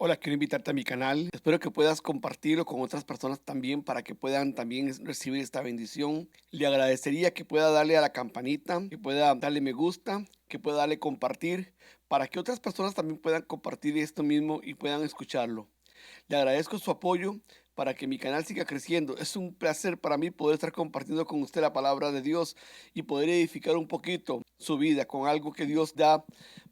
Hola, quiero invitarte a mi canal. Espero que puedas compartirlo con otras personas también para que puedan también recibir esta bendición. Le agradecería que pueda darle a la campanita, que pueda darle me gusta, que pueda darle compartir, para que otras personas también puedan compartir esto mismo y puedan escucharlo. Le agradezco su apoyo para que mi canal siga creciendo. Es un placer para mí poder estar compartiendo con usted la palabra de Dios y poder edificar un poquito su vida con algo que Dios da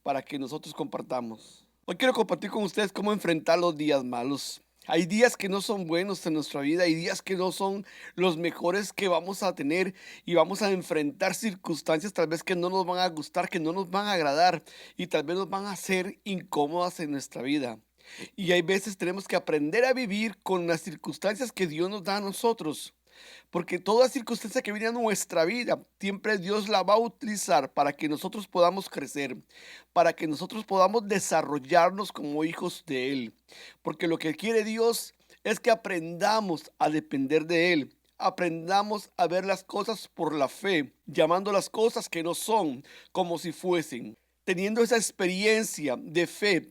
para que nosotros compartamos. Hoy quiero compartir con ustedes cómo enfrentar los días malos. Hay días que no son buenos en nuestra vida, hay días que no son los mejores que vamos a tener y vamos a enfrentar circunstancias tal vez que no nos van a gustar, que no nos van a agradar y tal vez nos van a hacer incómodas en nuestra vida. Y hay veces tenemos que aprender a vivir con las circunstancias que Dios nos da a nosotros. Porque toda circunstancia que viene a nuestra vida, siempre Dios la va a utilizar para que nosotros podamos crecer, para que nosotros podamos desarrollarnos como hijos de Él. Porque lo que quiere Dios es que aprendamos a depender de Él. Aprendamos a ver las cosas por la fe, llamando las cosas que no son como si fuesen. Teniendo esa experiencia de fe,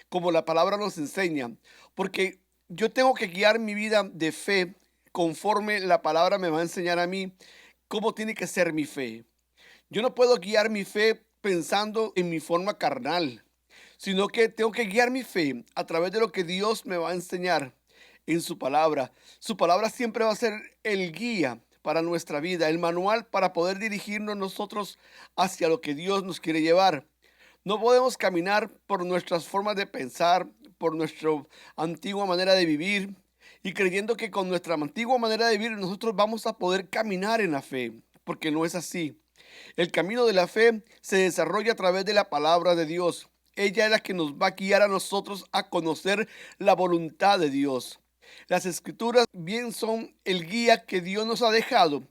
como la palabra nos enseña, porque yo tengo que guiar mi vida de fe conforme la palabra me va a enseñar a mí cómo tiene que ser mi fe. Yo no puedo guiar mi fe pensando en mi forma carnal, sino que tengo que guiar mi fe a través de lo que Dios me va a enseñar en su palabra. Su palabra siempre va a ser el guía para nuestra vida, el manual para poder dirigirnos nosotros hacia lo que Dios nos quiere llevar. No podemos caminar por nuestras formas de pensar, por nuestra antigua manera de vivir y creyendo que con nuestra antigua manera de vivir nosotros vamos a poder caminar en la fe, porque no es así. El camino de la fe se desarrolla a través de la palabra de Dios. Ella es la que nos va a guiar a nosotros a conocer la voluntad de Dios. Las escrituras bien son el guía que Dios nos ha dejado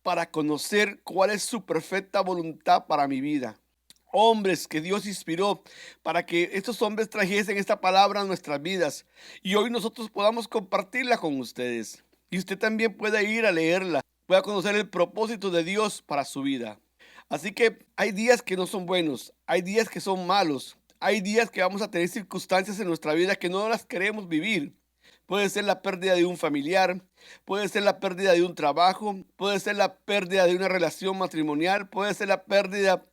para conocer cuál es su perfecta voluntad para mi vida. Hombres que Dios inspiró para que estos hombres trajesen esta palabra a nuestras vidas y hoy nosotros podamos compartirla con ustedes. Y usted también puede ir a leerla, pueda conocer el propósito de Dios para su vida. Así que hay días que no son buenos, hay días que son malos, hay días que vamos a tener circunstancias en nuestra vida que no las queremos vivir. Puede ser la pérdida de un familiar, puede ser la pérdida de un trabajo, puede ser la pérdida de una relación matrimonial, puede ser la pérdida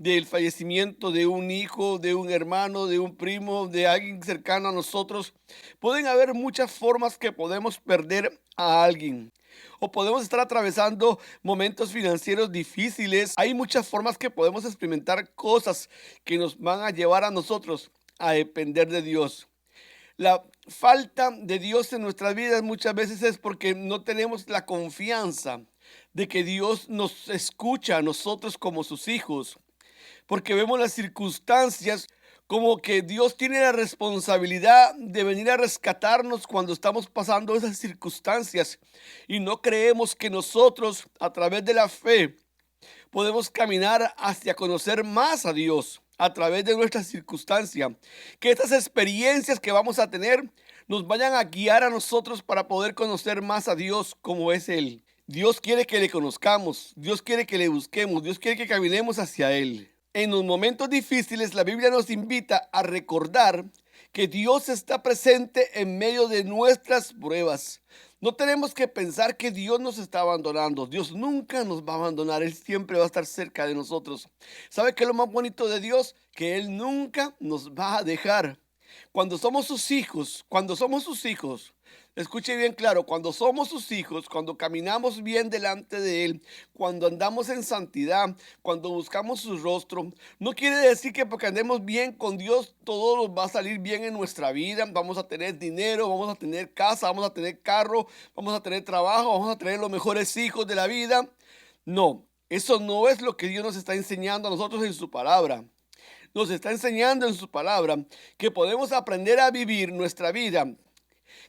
del fallecimiento de un hijo, de un hermano, de un primo, de alguien cercano a nosotros. Pueden haber muchas formas que podemos perder a alguien. O podemos estar atravesando momentos financieros difíciles. Hay muchas formas que podemos experimentar cosas que nos van a llevar a nosotros a depender de Dios. La falta de Dios en nuestras vidas muchas veces es porque no tenemos la confianza de que Dios nos escucha a nosotros como sus hijos, porque vemos las circunstancias como que Dios tiene la responsabilidad de venir a rescatarnos cuando estamos pasando esas circunstancias y no creemos que nosotros a través de la fe podemos caminar hacia conocer más a Dios a través de nuestras circunstancias. Que estas experiencias que vamos a tener nos vayan a guiar a nosotros para poder conocer más a Dios como es Él. Dios quiere que le conozcamos, Dios quiere que le busquemos, Dios quiere que caminemos hacia Él. En los momentos difíciles, la Biblia nos invita a recordar que Dios está presente en medio de nuestras pruebas. No tenemos que pensar que Dios nos está abandonando. Dios nunca nos va a abandonar. Él siempre va a estar cerca de nosotros. ¿Sabe qué es lo más bonito de Dios? Que Él nunca nos va a dejar. Cuando somos sus hijos, escuche bien claro, cuando somos sus hijos, cuando caminamos bien delante de Él, cuando andamos en santidad, cuando buscamos su rostro, no quiere decir que porque andemos bien con Dios, todo nos va a salir bien en nuestra vida, vamos a tener dinero, vamos a tener casa, vamos a tener carro, vamos a tener trabajo, vamos a tener los mejores hijos de la vida. No, eso no es lo que Dios nos está enseñando a nosotros en su palabra. Nos está enseñando en su palabra que podemos aprender a vivir nuestra vida,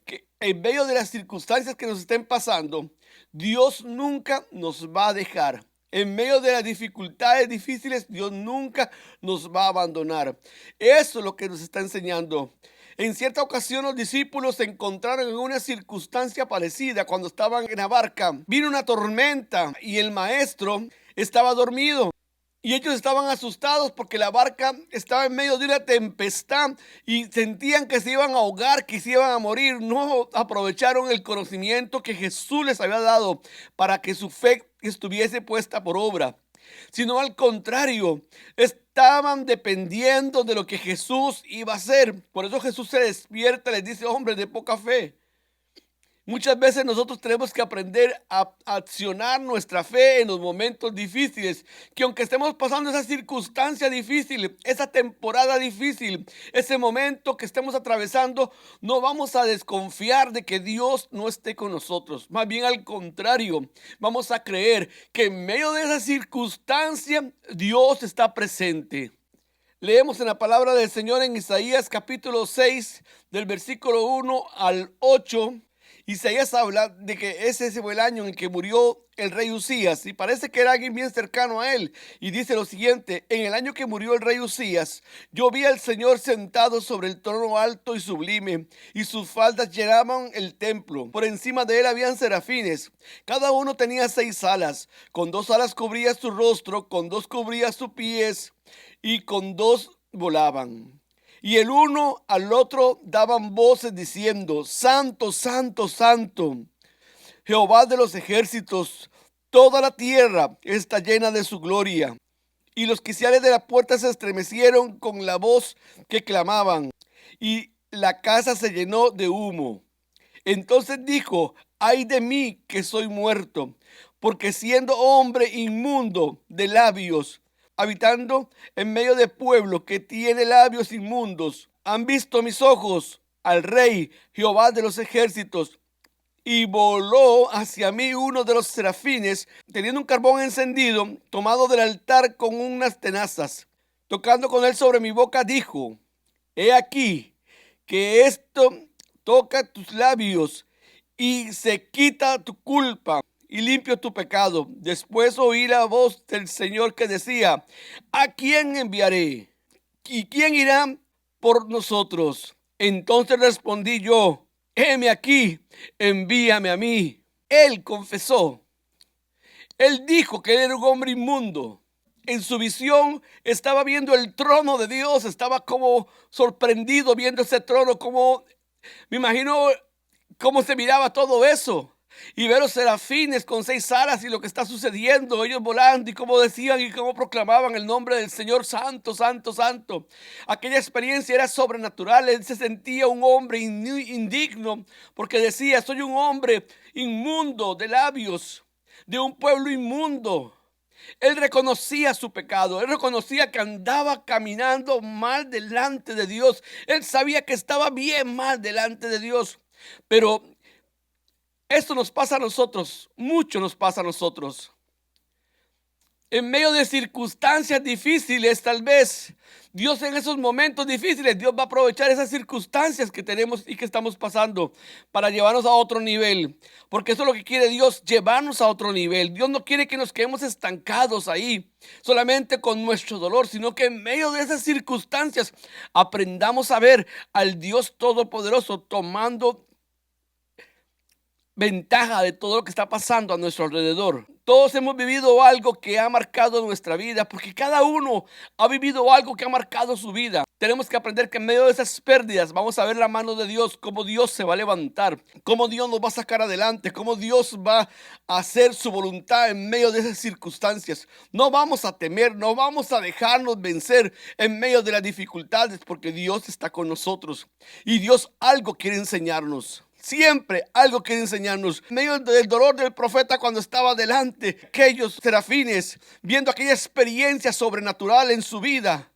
que en medio de las circunstancias que nos estén pasando, Dios nunca nos va a dejar. En medio de las dificultades difíciles, Dios nunca nos va a abandonar. Eso es lo que nos está enseñando. En cierta ocasión los discípulos se encontraron en una circunstancia parecida cuando estaban en la barca. Vino una tormenta y el maestro estaba dormido. Y ellos estaban asustados porque la barca estaba en medio de una tempestad y sentían que se iban a ahogar, que se iban a morir. No aprovecharon el conocimiento que Jesús les había dado para que su fe estuviese puesta por obra, sino al contrario, estaban dependiendo de lo que Jesús iba a hacer. Por eso Jesús se despierta y les dice: hombres de poca fe. Muchas veces nosotros tenemos que aprender a accionar nuestra fe en los momentos difíciles, que aunque estemos pasando esa circunstancia difícil, esa temporada difícil, ese momento que estemos atravesando, no vamos a desconfiar de que Dios no esté con nosotros. Más bien al contrario, vamos a creer que en medio de esa circunstancia Dios está presente. Leemos en la palabra del Señor en Isaías capítulo 6, del versículo 1 al 8. Isaías habla de que ese fue el año en el que murió el rey Usías, y parece que era alguien bien cercano a él, y dice lo siguiente: en el año que murió el rey Usías, yo vi al Señor sentado sobre el trono alto y sublime, y sus faldas llenaban el templo. Por encima de él habían serafines, cada uno tenía 6 alas, con 2 alas cubría su rostro, con 2 cubría sus pies, y con 2 volaban. Y el uno al otro daban voces diciendo: Santo, Santo, Santo, Jehová de los ejércitos, toda la tierra está llena de su gloria. Y los quiciales de la puerta se estremecieron con la voz que clamaban, y la casa se llenó de humo. Entonces dijo: ay de mí que soy muerto, porque siendo hombre inmundo de labios, habitando en medio de pueblo que tiene labios inmundos, han visto mis ojos al Rey Jehová de los ejércitos. Y voló hacia mí uno de los serafines, teniendo un carbón encendido, tomado del altar con unas tenazas. Tocando con él sobre mi boca, dijo: he aquí que esto toca tus labios y se quita tu culpa y limpio tu pecado. Después oí la voz del Señor que decía: ¿a quién enviaré? ¿Y quién irá por nosotros? Entonces respondí yo: heme aquí, envíame a mí. Él confesó, él dijo que él era un hombre inmundo. En su visión estaba viendo el trono de Dios, estaba como sorprendido viendo ese trono, como me imagino cómo se miraba todo eso. Y ver los serafines con 6 alas y lo que está sucediendo, ellos volando y cómo decían y cómo proclamaban el nombre del Señor: santo, santo, santo. Aquella experiencia era sobrenatural. Él se sentía un hombre indigno porque decía: soy un hombre inmundo de labios, de un pueblo inmundo. Él reconocía su pecado, él reconocía que andaba caminando mal delante de Dios. Él sabía que estaba bien mal delante de Dios. Pero esto nos pasa a nosotros, mucho nos pasa a nosotros. En medio de circunstancias difíciles, tal vez Dios, en esos momentos difíciles, Dios va a aprovechar esas circunstancias que tenemos y que estamos pasando para llevarnos a otro nivel. Porque eso es lo que quiere Dios, llevarnos a otro nivel. Dios no quiere que nos quedemos estancados ahí, solamente con nuestro dolor, sino que en medio de esas circunstancias aprendamos a ver al Dios Todopoderoso tomando ventaja de todo lo que está pasando a nuestro alrededor. Todos hemos vivido algo que ha marcado nuestra vida, porque cada uno ha vivido algo que ha marcado su vida. Tenemos que aprender que en medio de esas pérdidas vamos a ver la mano de Dios, cómo Dios se va a levantar, cómo Dios nos va a sacar adelante, cómo Dios va a hacer su voluntad en medio de esas circunstancias. No vamos a temer, no vamos a dejarnos vencer en medio de las dificultades, porque Dios está con nosotros y Dios algo quiere enseñarnos. Siempre algo quiere enseñarnos. En medio del dolor del profeta, cuando estaba delante aquellos serafines, viendo aquella experiencia sobrenatural en su vida,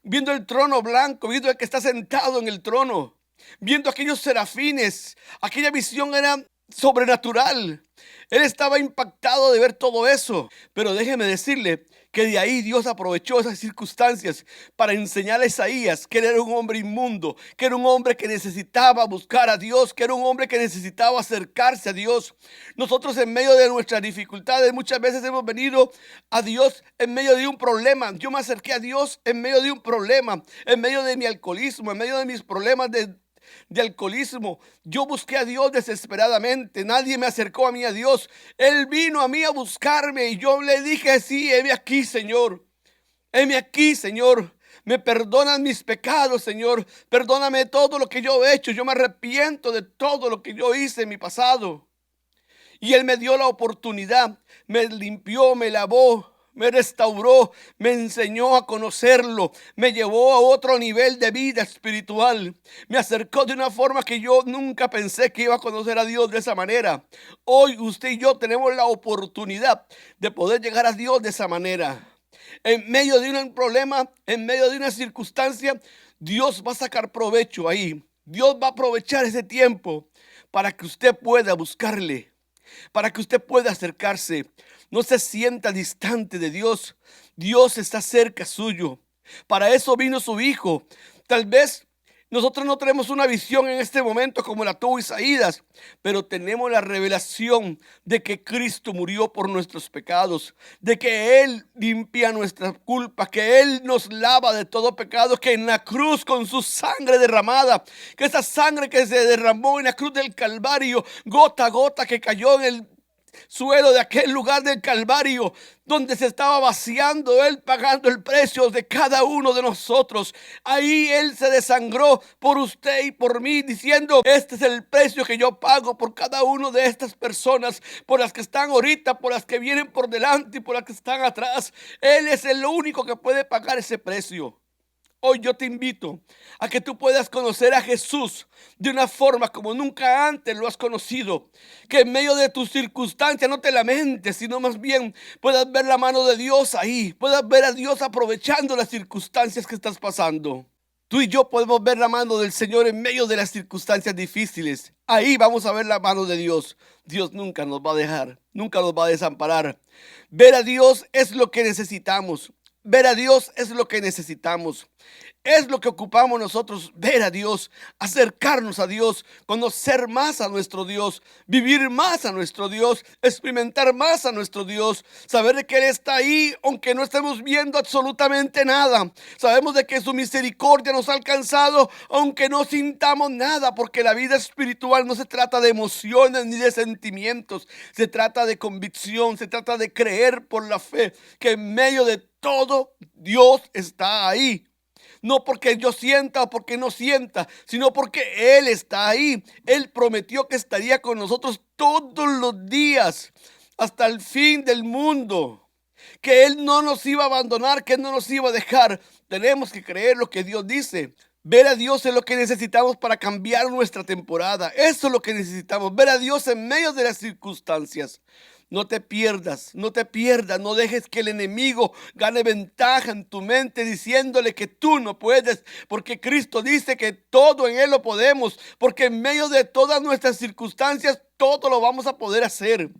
viendo el trono blanco, viendo el que está sentado en el trono, viendo aquellos serafines, aquella visión era sobrenatural. Él estaba impactado de ver todo eso. Pero déjeme decirle que de ahí Dios aprovechó esas circunstancias para enseñar a Isaías que él era un hombre inmundo, que era un hombre que necesitaba buscar a Dios, que era un hombre que necesitaba acercarse a Dios. Nosotros, en medio de nuestras dificultades, muchas veces hemos venido a Dios en medio de un problema. Yo me acerqué a Dios en medio de un problema, en medio de mi alcoholismo, en medio de mis problemas de alcoholismo. Yo busqué a Dios desesperadamente. Nadie me acercó a mí a Dios. Él vino a mí a buscarme y yo le dije: sí, heme aquí, Señor. Heme aquí, Señor. Me perdonan mis pecados, Señor. Perdóname todo lo que yo he hecho. Yo me arrepiento de todo lo que yo hice en mi pasado. Y Él me dio la oportunidad, me limpió, me lavó, me restauró, me enseñó a conocerlo, me llevó a otro nivel de vida espiritual, me acercó de una forma que yo nunca pensé que iba a conocer a Dios de esa manera. Hoy usted y yo tenemos la oportunidad de poder llegar a Dios de esa manera. En medio de un problema, en medio de una circunstancia, Dios va a sacar provecho ahí. Dios va a aprovechar ese tiempo para que usted pueda buscarle, para que usted pueda acercarse. No se sienta distante de Dios. Dios está cerca suyo. Para eso vino su Hijo. Tal vez nosotros no tenemos una visión en este momento como la tuvo Isaías, pero tenemos la revelación de que Cristo murió por nuestros pecados, de que Él limpia nuestras culpas, que Él nos lava de todo pecado, que en la cruz con su sangre derramada, que esa sangre que se derramó en la cruz del Calvario, gota a gota que cayó en el suelo de aquel lugar del Calvario, donde se estaba vaciando, Él pagando el precio de cada uno de nosotros. Ahí Él se desangró por usted y por mí, diciendo: este es el precio que yo pago por cada uno de estas personas, por las que están ahorita, por las que vienen por delante y por las que están atrás. Él es el único que puede pagar ese precio. Hoy yo te invito a que tú puedas conocer a Jesús de una forma como nunca antes lo has conocido. Que en medio de tus circunstancias no te lamentes, sino más bien puedas ver la mano de Dios ahí. Puedas ver a Dios aprovechando las circunstancias que estás pasando. Tú y yo podemos ver la mano del Señor en medio de las circunstancias difíciles. Ahí vamos a ver la mano de Dios. Dios nunca nos va a dejar, nunca nos va a desamparar. Ver a Dios es lo que necesitamos. Ver a Dios es lo que necesitamos. Es lo que ocupamos nosotros, ver a Dios, acercarnos a Dios, conocer más a nuestro Dios, vivir más a nuestro Dios, experimentar más a nuestro Dios, saber de que Él está ahí aunque no estemos viendo absolutamente nada. Sabemos de que su misericordia nos ha alcanzado aunque no sintamos nada, porque la vida espiritual no se trata de emociones ni de sentimientos, se trata de convicción, se trata de creer por la fe que en medio de todo Dios está ahí. No porque yo sienta o porque no sienta, sino porque Él está ahí. Él prometió que estaría con nosotros todos los días hasta el fin del mundo. Que Él no nos iba a abandonar, que Él no nos iba a dejar. Tenemos que creer lo que Dios dice. Ver a Dios es lo que necesitamos para cambiar nuestra temporada. Eso es lo que necesitamos. Ver a Dios en medio de las circunstancias. No te pierdas, no te pierdas, no dejes que el enemigo gane ventaja en tu mente diciéndole que tú no puedes, porque Cristo dice que todo en Él lo podemos, porque en medio de todas nuestras circunstancias todo lo vamos a poder hacer.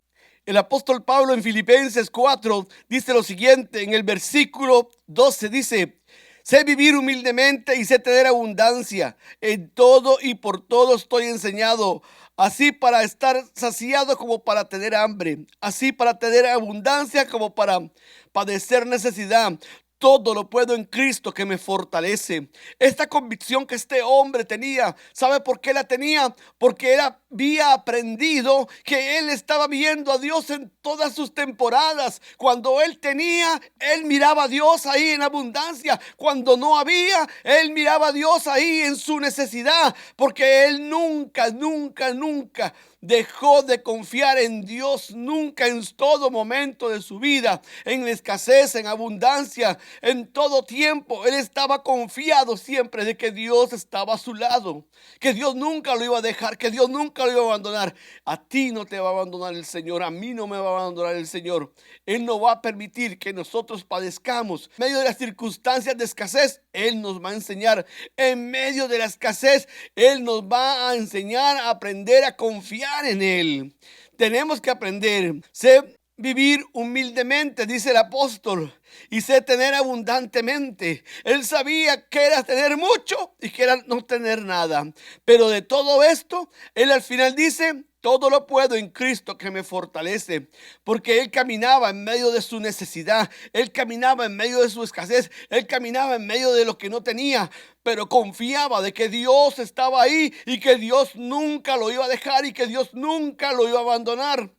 El apóstol Pablo en Filipenses 4 dice lo siguiente, en el versículo 12 dice: sé vivir humildemente y sé tener abundancia. En todo y por todo estoy enseñado, así para estar saciado como para tener hambre, así para tener abundancia como para padecer necesidad. Todo lo puedo en Cristo que me fortalece. Esta convicción que este hombre tenía, ¿sabe por qué la tenía? Porque él había aprendido que él estaba viendo a Dios en todas sus temporadas. Cuando él tenía, él miraba a Dios ahí en abundancia. Cuando no había, él miraba a Dios ahí en su necesidad. Porque él nunca dejó de confiar en Dios, nunca, en todo momento de su vida, en la escasez, en abundancia, en todo tiempo. Él estaba confiado siempre de que Dios estaba a su lado, que Dios nunca lo iba a dejar, que Dios nunca lo iba a abandonar. A ti no te va a abandonar el Señor, a mí no me va a abandonar el Señor. Él no va a permitir que nosotros padezcamos. En medio de las circunstancias de escasez, Él nos va a enseñar. En medio de la escasez, Él nos va a enseñar a aprender a confiar en Él. Tenemos que aprender. Sé vivir humildemente, dice el apóstol, y sé tener abundantemente. Él sabía que era tener mucho y que era no tener nada. Pero de todo esto, Él al final dice: todo lo puedo en Cristo que me fortalece. Porque Él caminaba en medio de su necesidad. Él caminaba en medio de su escasez. Él caminaba en medio de lo que no tenía. Pero confiaba de que Dios estaba ahí y que Dios nunca lo iba a dejar y que Dios nunca lo iba a abandonar.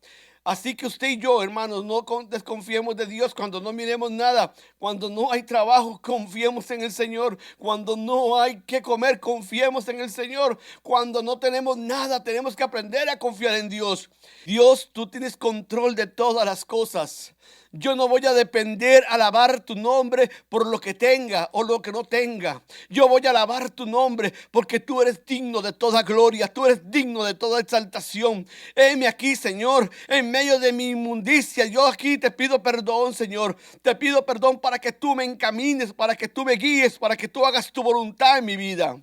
Así que usted y yo, hermanos, no desconfiemos de Dios cuando no miremos nada, Cuando no hay trabajo, confiemos en el Señor. Cuando no hay que comer, confiemos en el Señor. Cuando no tenemos nada, tenemos que aprender a confiar en Dios. Dios, tú tienes control de todas las cosas. Yo no voy a depender, alabar tu nombre por lo que tenga o lo que no tenga. Yo voy a alabar tu nombre porque tú eres digno de toda gloria, tú eres digno de toda exaltación. Heme aquí, Señor, en medio de mi inmundicia. Yo aquí te pido perdón, Señor. Te pido perdón para que tú me encamines, para que tú me guíes, para que tú hagas tu voluntad en mi vida.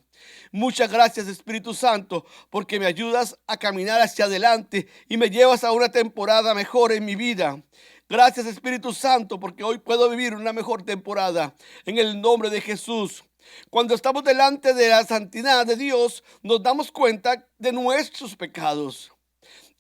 Muchas gracias, Espíritu Santo, porque me ayudas a caminar hacia adelante y me llevas a una temporada mejor en mi vida. Gracias, Espíritu Santo, porque hoy puedo vivir una mejor temporada en el nombre de Jesús. Cuando estamos delante de la santidad de Dios, nos damos cuenta de nuestros pecados.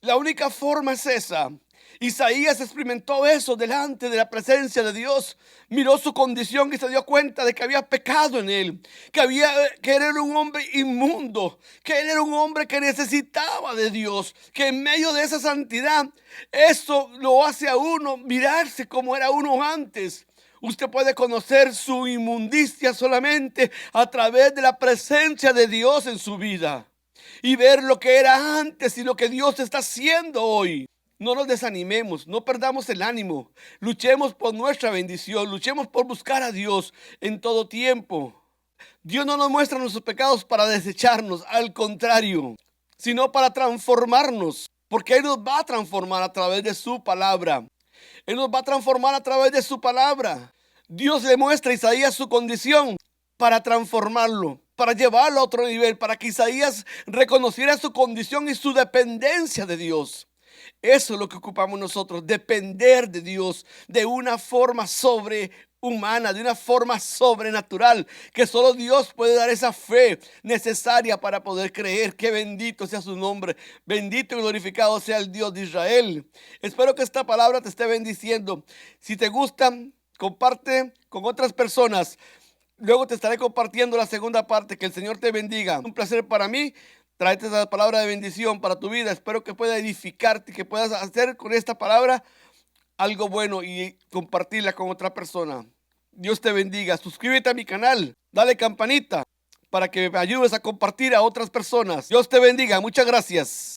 La única forma es esa. Isaías experimentó eso delante de la presencia de Dios. Miró su condición y se dio cuenta de que había pecado en él, que él era un hombre inmundo, que él era un hombre que necesitaba de Dios, que en medio de esa santidad, eso lo hace a uno mirarse como era uno antes. Usted puede conocer su inmundicia solamente a través de la presencia de Dios en su vida y ver lo que era antes y lo que Dios está haciendo hoy. No nos desanimemos, no perdamos el ánimo. Luchemos por nuestra bendición, luchemos por buscar a Dios en todo tiempo. Dios no nos muestra nuestros pecados para desecharnos, al contrario, sino para transformarnos, porque Él nos va a transformar a través de su palabra. Él nos va a transformar a través de su palabra. Dios le muestra a Isaías su condición para transformarlo, para llevarlo a otro nivel, para que Isaías reconociera su condición y su dependencia de Dios. Eso es lo que ocupamos nosotros, depender de Dios de una forma sobrehumana, de una forma sobrenatural, que solo Dios puede dar esa fe necesaria para poder creer. Que bendito sea su nombre, bendito y glorificado sea el Dios de Israel. Espero que esta palabra te esté bendiciendo. Si te gusta, comparte con otras personas. Luego te estaré compartiendo la segunda parte. Que el Señor te bendiga. Un placer para mí traerte esa palabra de bendición para tu vida. Espero que pueda edificarte, que puedas hacer con esta palabra algo bueno y compartirla con otra persona. Dios te bendiga. Suscríbete a mi canal. Dale campanita para que me ayudes a compartir a otras personas. Dios te bendiga. Muchas gracias.